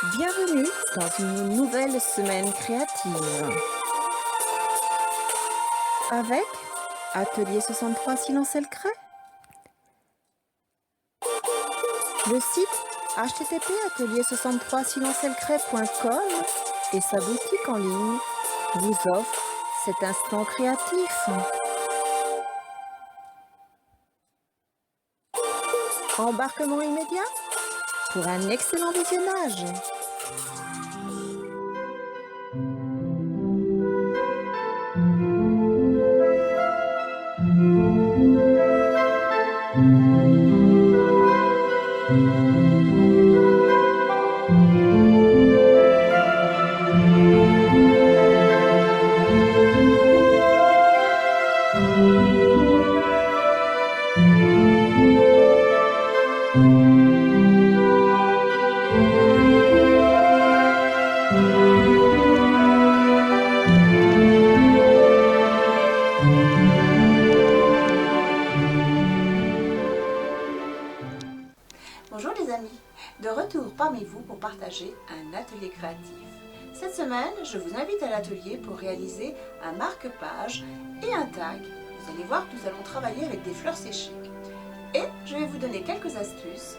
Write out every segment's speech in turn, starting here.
Bienvenue dans une nouvelle semaine créative avec Atelier 63 Silence et le Creux. Le site http://atelier63silenceelcret.com et sa boutique en ligne vous offrent cet instant créatif. Embarquement immédiat pour un excellent visionnage. Bonjour les amis, de retour parmi vous pour partager un atelier créatif. Cette semaine, je vous invite à l'atelier pour réaliser un marque-page et un tag. Vous allez voir que nous allons travailler avec des fleurs séchées. Et je vais vous donner quelques astuces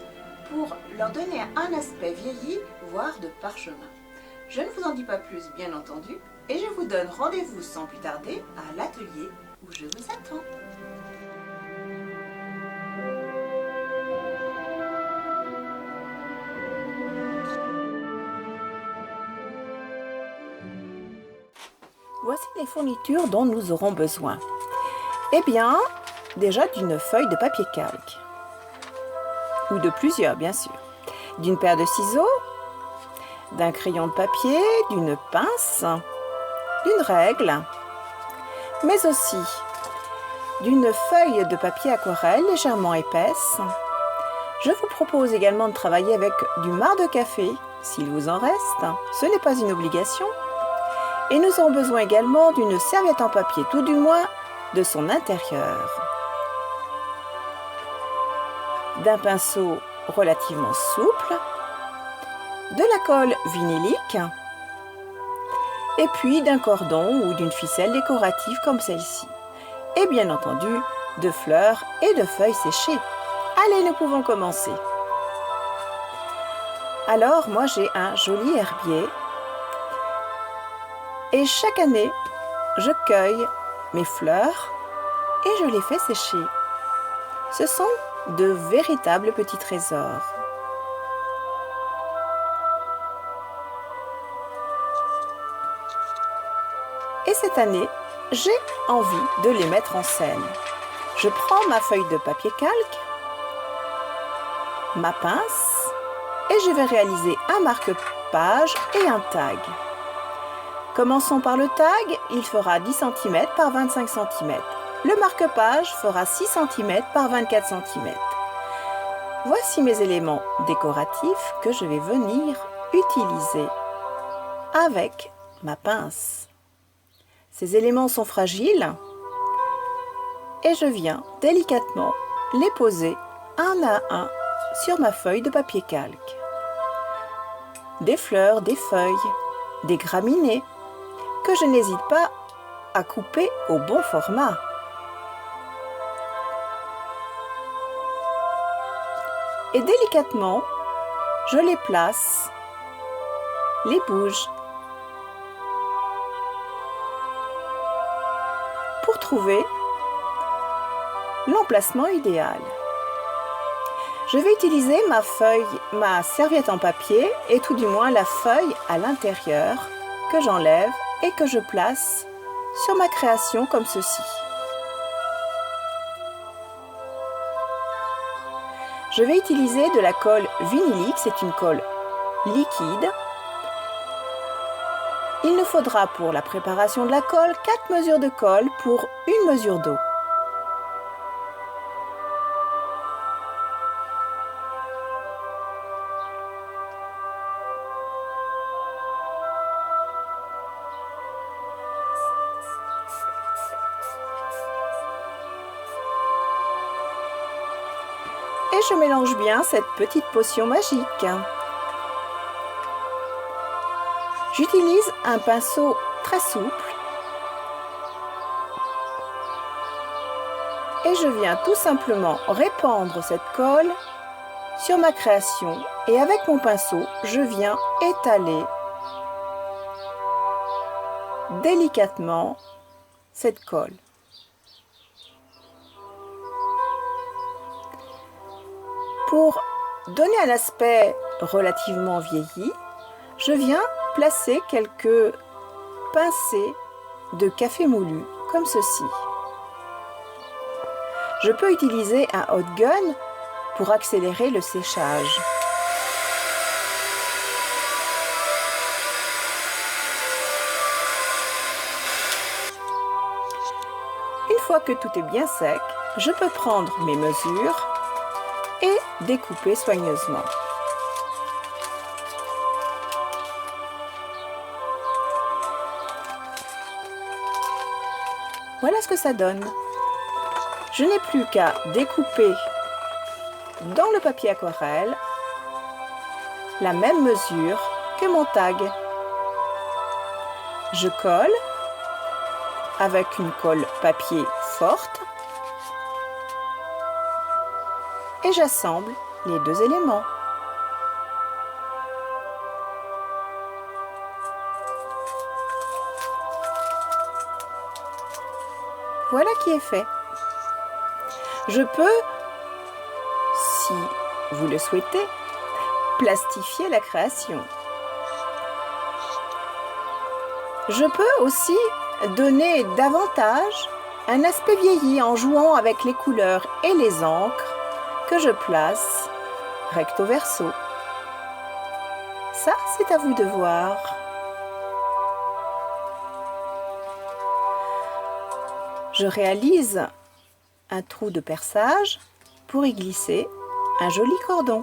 pour leur donner un aspect vieilli, voire de parchemin. Je ne vous en dis pas plus, bien entendu, et je vous donne rendez-vous sans plus tarder à l'atelier où je vous attends. Voici les fournitures dont nous aurons besoin. Eh bien, déjà d'une feuille de papier calque, ou de plusieurs bien sûr, d'une paire de ciseaux, d'un crayon de papier, d'une pince, d'une règle, mais aussi d'une feuille de papier aquarelle légèrement épaisse. Je vous propose également de travailler avec du marc de café, s'il vous en reste, ce n'est pas une obligation. Et nous aurons besoin également d'une serviette en papier, tout du moins de son intérieur, d'un pinceau relativement souple, de la colle vinylique, et puis d'un cordon ou d'une ficelle décorative comme celle-ci. Et bien entendu, de fleurs et de feuilles séchées. Allez, nous pouvons commencer. Alors, moi j'ai un joli herbier. Et chaque année, je cueille mes fleurs et je les fais sécher. Ce sont de véritables petits trésors. Et cette année, j'ai envie de les mettre en scène. Je prends ma feuille de papier calque, ma pince, et je vais réaliser un marque-page et un tag. Commençons par le tag, il fera 10 cm par 25 cm. Le marque-page fera 6 cm par 24 cm. Voici mes éléments décoratifs que je vais venir utiliser avec ma pince. Ces éléments sont fragiles et je viens délicatement les poser un à un sur ma feuille de papier calque. Des fleurs, des feuilles, des graminées, que je n'hésite pas à couper au bon format. Et délicatement, je les place, les bouge, pour trouver l'emplacement idéal. Je vais utiliser ma serviette en papier et tout du moins la feuille à l'intérieur que j'enlève et que je place sur ma création comme ceci. Je vais utiliser de la colle vinylique, c'est une colle liquide. Il nous faudra pour la préparation de la colle 4 mesures de colle pour une mesure d'eau. Et je mélange bien cette petite potion magique. J'utilise un pinceau très souple et je viens tout simplement répandre cette colle sur ma création et avec mon pinceau, je viens étaler délicatement cette colle. Pour donner un aspect relativement vieilli, je viens placer quelques pincées de café moulu, comme ceci. Je peux utiliser un hot gun pour accélérer le séchage. Une fois que tout est bien sec, je peux prendre mes mesures et découper soigneusement. Voilà ce que ça donne. Je n'ai plus qu'à découper dans le papier aquarelle la même mesure que mon tag. Je colle avec une colle papier forte et j'assemble les deux éléments. Voilà qui est fait. Je peux, si vous le souhaitez, plastifier la création. Je peux aussi donner davantage un aspect vieilli en jouant avec les couleurs et les encres que je place recto verso. Ça, c'est à vous de voir. Je réalise un trou de perçage pour y glisser un joli cordon,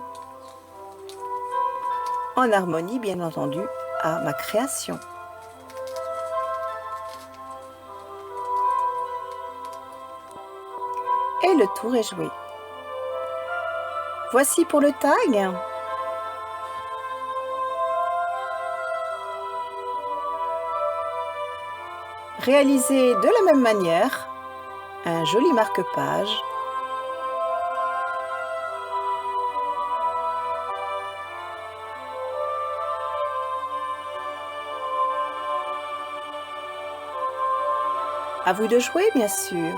en harmonie bien entendu à ma création. Et le tour est joué. Voici pour le tag. Réalisez de la même manière un joli marque-page. À vous de jouer, bien sûr.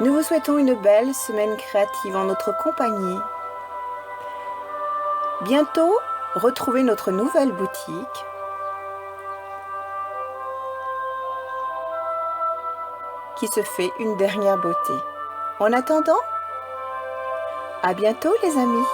Nous vous souhaitons une belle semaine créative en notre compagnie. Bientôt, retrouvez notre nouvelle boutique. Qui se fait une dernière beauté. En attendant, à bientôt les amis.